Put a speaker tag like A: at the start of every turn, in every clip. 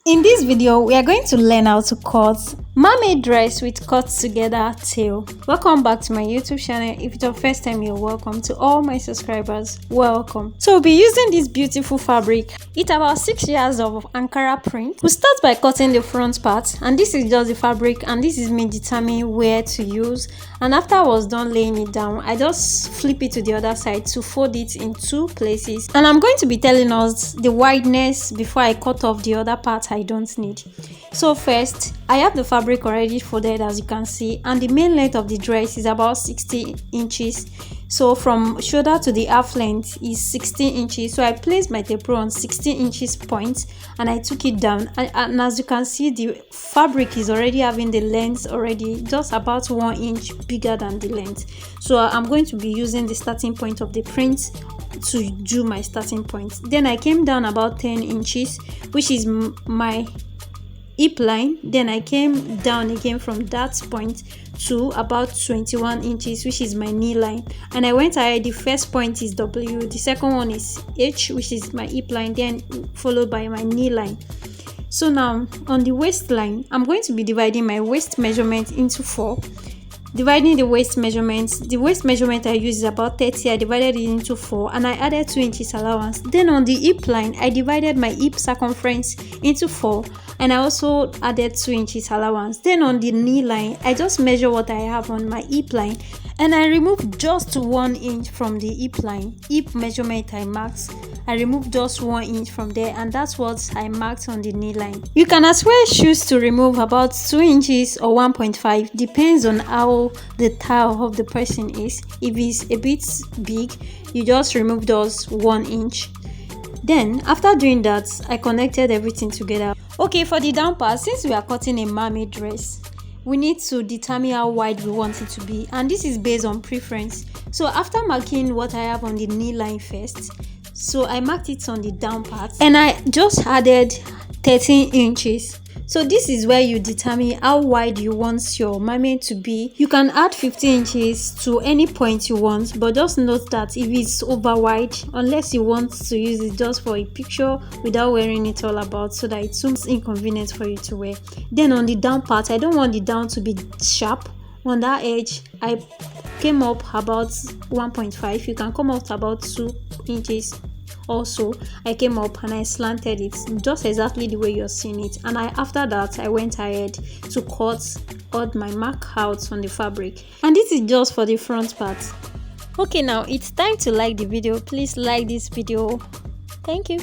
A: In this video, we are going to learn how to cut mermaid dress with cut together tail. Welcome back to my YouTube channel. If it's your first time, you're welcome. To all my subscribers, welcome. So we'll be using this beautiful fabric. It's about 6 years of Ankara print. We'll start by cutting the front part, and this is just the fabric, and this is me determining where to use. And after I was done laying it down, I just flip it to the other side to fold it in 2 places. And I'm going to be telling us the wideness before I cut off the other part I don't need. So first, I have the fabric already folded, as you can see, and the main length of the dress is about 60 inches. So from shoulder to the half length is 16 inches. So I placed my tape on 16 inches point and I took it down, and as you can see, the fabric is already having the length already just about 1 inch bigger than the length. So I'm going to be using the starting point of the print to do my starting point. Then I came down about 10 inches, which is my hip line. Then I came down again from that point to about 21 inches, which is my knee line, and I went ahead. The first point is W, the second one is H, which is my hip line, then followed by my knee line. So now on the waistline, I'm going to be dividing my waist measurement into 4. Dividing the waist measurement I use is about 30. I divided it into 4 and I added 2 inches allowance. Then on the hip line, I divided my hip circumference into 4 and I also added 2 inches allowance. Then on the knee line, I just measure what I have on my hip line and I remove just 1 inch from the hip line. Hip measurement I marked, I removed just 1 inch from there, and that's what I marked on the knee line. You can as well choose to remove about 2 inches or 1.5, depends on how the thigh of the person is. If it's a bit big, you just remove those 1 inch. Then after doing that, I connected everything together. Okay, for the down part, since we are cutting a mermaid dress, we need to determine how wide we want it to be, and this is based on preference. So after marking what I have on the knee line first, so I marked it on the down part and I just added 13 inches. So this is where you determine how wide you want your mermaid to be. You can add 15 inches to any point you want, but just note that if it's over wide, unless you want to use it just for a picture without wearing it all about, so that it's inconvenient for you to wear. Then on the down part, I don't want the down to be sharp. On that edge, I came up about 1.5. You can come up about 2 inches. Also, I came up and I slanted it just exactly the way you're seeing it, and after that I went ahead to cut all my mark out on the fabric, and this is just for the front part. Okay, now it's time to like the video. Please like this video, thank you.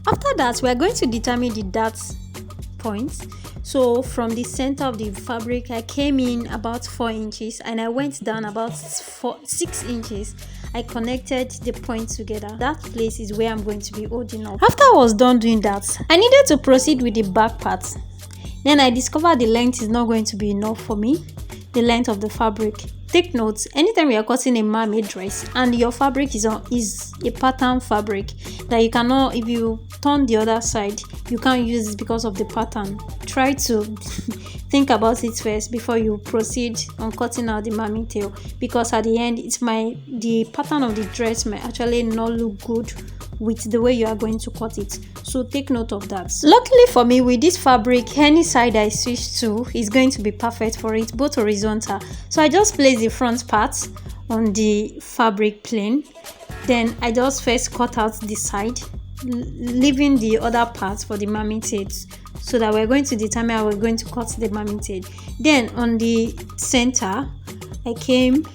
A: After that, we are going to determine the dart points. So from the center of the fabric, I came in about 4 inches and I went down about 6 inches. I connected the points together. That place is where I'm going to be holding up. After I was done doing that, I needed to proceed with the back part. Then I discovered the length is not going to be enough for me, the length of the fabric. Take note, anytime you are cutting a mermaid dress and your fabric is a pattern fabric that you cannot, if you turn the other side, you can't use it because of the pattern. Try to think about it first before you proceed on cutting out the mermaid tail, because at the end, the pattern of the dress may actually not look good with the way you are going to cut it. So take note of that. Luckily for me, with this fabric, any side I switch to is going to be perfect for it, both horizontal. So I just place the front part on the fabric plane. Then I just first cut out the side, leaving the other part for the mermaid tail, so that we're going to determine how we're going to cut the mermaid tail. Then on the center, I came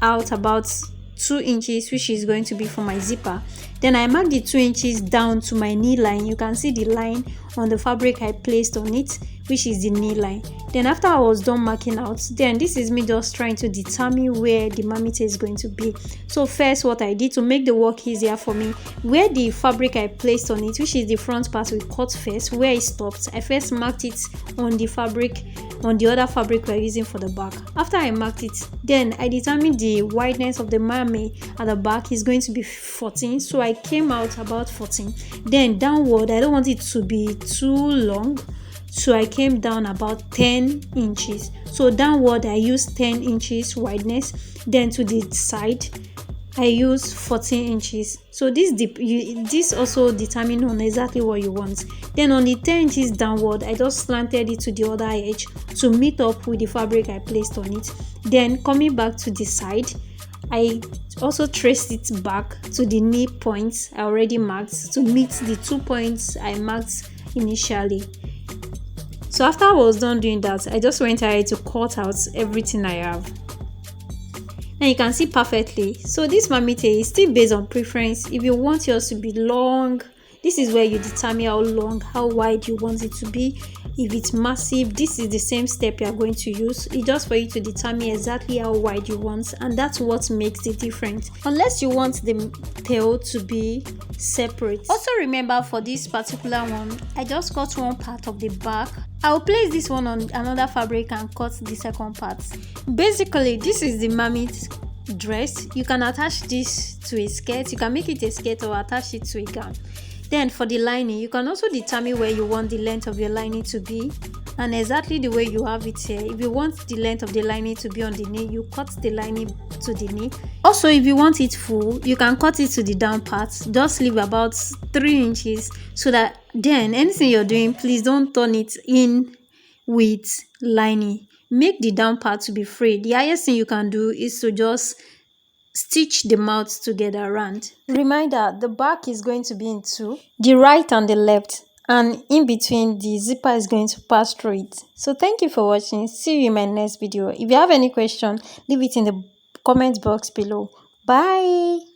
A: out about 2 inches, which is going to be for my zipper. Then I marked the 2 inches down to my knee line. You can see the line on the fabric I placed on it, which is the knee line. Then after I was done marking out, then this is me just trying to determine where the mermaid is going to be. So first, what I did to make the work easier for me, where the fabric I placed on it, which is the front part we cut first, where it stopped, I first marked it on the fabric, on the other fabric we're using for the back. After I marked it, then I determined the wideness of the mermaid at the back is going to be 14. So I came out about 14. Then downward, I don't want it to be too long, so I came down about 10 inches. So downward I used 10 inches wideness. Then to the side, I use 14 inches. So this also determine on exactly what you want. Then on the 10 inches downward, I just slanted it to the other edge to meet up with the fabric I placed on it. Then coming back to the side, I also traced it back to the knee points I already marked to meet the 2 points I marked initially. So after I was done doing that, I just went ahead to cut out everything I have. Now you can see perfectly. So this mamite is still based on preference. If you want yours to be long, this is where you determine how long, how wide you want it to be. If it's massive, this is the same step you are going to use. It's just for you to determine exactly how wide you want, and that's what makes the difference. Unless you want the tail to be separate. Also remember, for this particular one, I just cut one part of the back. I will place this one on another fabric and cut the second part. Basically, this is the mammoth dress. You can attach this to a skirt. You can make it a skirt or attach it to a gown. Then for the lining, you can also determine where you want the length of your lining to be and exactly the way you have it here. If you want the length of the lining to be on the knee, you cut the lining to the knee. Also, if you want it full, you can cut it to the down part. Just leave about 3 inches so that then anything you're doing, please don't turn it in with lining. Make the down part to be free. The highest thing you can do is to just stitch the mouths together around. Reminder, the back is going to be in two, the right and the left, and in between the zipper is going to pass through it. So thank you for watching. See you in my next video. If you have any question, leave it in the comment box below. Bye.